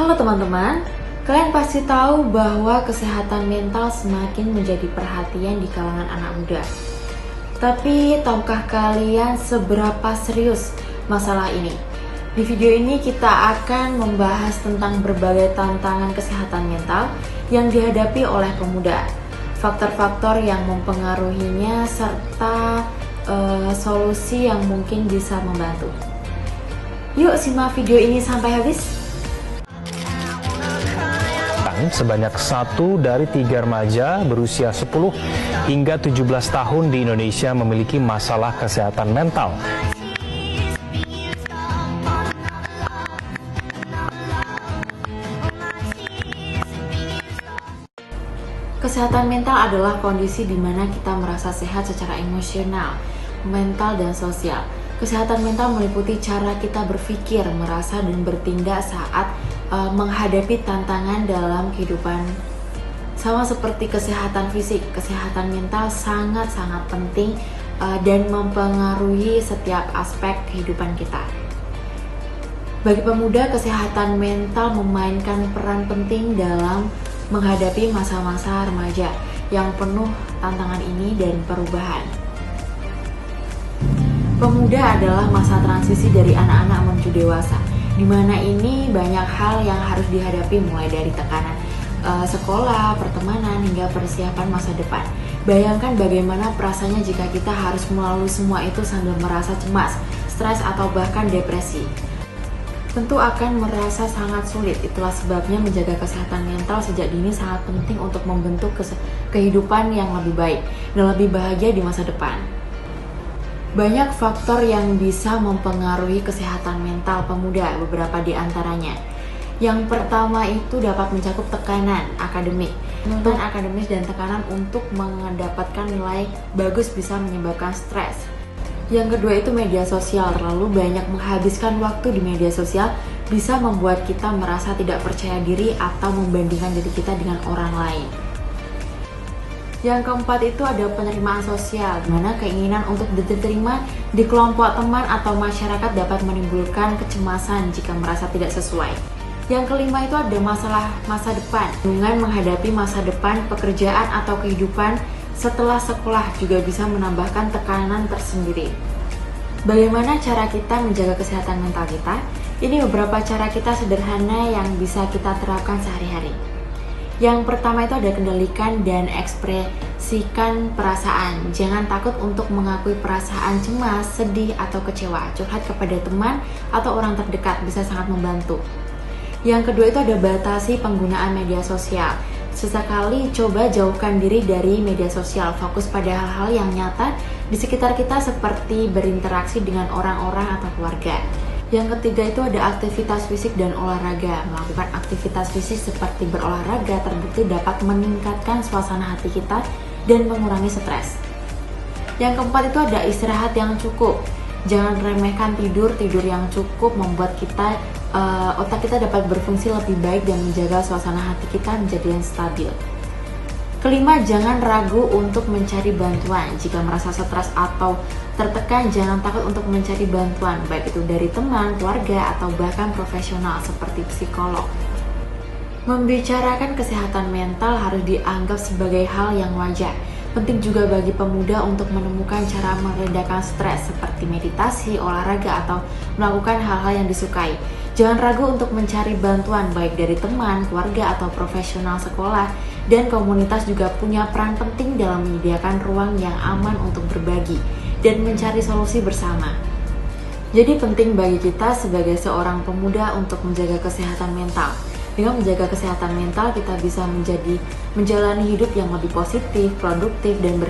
Halo teman-teman, kalian pasti tahu bahwa kesehatan mental semakin menjadi perhatian di kalangan anak muda. Tapi tahukah kalian seberapa serius masalah ini? Di video ini kita akan membahas tentang berbagai tantangan kesehatan mental yang dihadapi oleh pemuda, faktor-faktor yang mempengaruhinya, serta solusi yang mungkin bisa membantu. Yuk simak video ini sampai habis. Sebanyak 1 dari 3 remaja berusia 10 hingga 17 tahun di Indonesia memiliki masalah kesehatan mental. Kesehatan mental adalah kondisi di mana kita merasa sehat secara emosional, mental, dan sosial. Kesehatan mental meliputi cara kita berpikir, merasa, dan bertindak saat menghadapi tantangan dalam kehidupan. Sama seperti kesehatan fisik, kesehatan mental sangat-sangat penting dan mempengaruhi setiap aspek kehidupan kita. Bagi pemuda, kesehatan mental memainkan peran penting dalam menghadapi masa-masa remaja yang penuh tantangan ini dan perubahan. Pemuda adalah masa transisi dari anak-anak menuju dewasa, di mana ini banyak hal yang harus dihadapi, mulai dari tekanan sekolah, pertemanan, hingga persiapan masa depan. Bayangkan bagaimana perasaannya jika kita harus melalui semua itu sambil merasa cemas, stres, atau bahkan depresi. Tentu akan merasa sangat sulit. Itulah sebabnya menjaga kesehatan mental sejak dini sangat penting untuk membentuk kehidupan yang lebih baik dan lebih bahagia di masa depan. Banyak faktor yang bisa mempengaruhi kesehatan mental pemuda, beberapa di antaranya. Yang pertama itu dapat mencakup tekanan akademik. Tuntutan akademis dan tekanan untuk mendapatkan nilai bagus bisa menyebabkan stres. Yang kedua itu media sosial. Terlalu banyak menghabiskan waktu di media sosial bisa membuat kita merasa tidak percaya diri atau membandingkan diri kita dengan orang lain. Yang keempat itu ada penerimaan sosial, di mana keinginan untuk diterima di kelompok teman atau masyarakat dapat menimbulkan kecemasan jika merasa tidak sesuai. Yang kelima itu ada masalah masa depan, dengan menghadapi masa depan, pekerjaan atau kehidupan setelah sekolah juga bisa menambahkan tekanan tersendiri. Bagaimana cara kita menjaga kesehatan mental kita? Ini beberapa cara kita sederhana yang bisa kita terapkan sehari-hari. Yang pertama itu ada kendalikan dan ekspresikan perasaan. Jangan takut untuk mengakui perasaan cemas, sedih, atau kecewa. Curhat kepada teman atau orang terdekat bisa sangat membantu. Yang kedua itu ada batasi penggunaan media sosial. Sesekali coba jauhkan diri dari media sosial, fokus pada hal-hal yang nyata di sekitar kita seperti berinteraksi dengan orang-orang atau keluarga. Yang ketiga itu ada aktivitas fisik dan olahraga. Melakukan aktivitas fisik seperti berolahraga terbukti dapat meningkatkan suasana hati kita dan mengurangi stres. Yang keempat itu ada istirahat yang cukup. Jangan remehkan tidur yang cukup membuat kita otak kita dapat berfungsi lebih baik dan menjaga suasana hati kita menjadi yang stabil. Kelima, jangan ragu untuk mencari bantuan. Jika merasa stres atau tertekan, jangan takut untuk mencari bantuan, baik itu dari teman, keluarga, atau bahkan profesional seperti psikolog. Membicarakan kesehatan mental harus dianggap sebagai hal yang wajar. Penting juga bagi pemuda untuk menemukan cara meredakan stres seperti meditasi, olahraga, atau melakukan hal-hal yang disukai. Jangan ragu untuk mencari bantuan baik dari teman, keluarga, atau profesional sekolah, dan komunitas juga punya peran penting dalam menyediakan ruang yang aman untuk berbagi dan mencari solusi bersama. Jadi penting bagi kita sebagai seorang pemuda untuk menjaga kesehatan mental. Dengan menjaga kesehatan mental, kita bisa menjalani hidup yang lebih positif, produktif, dan berhasil.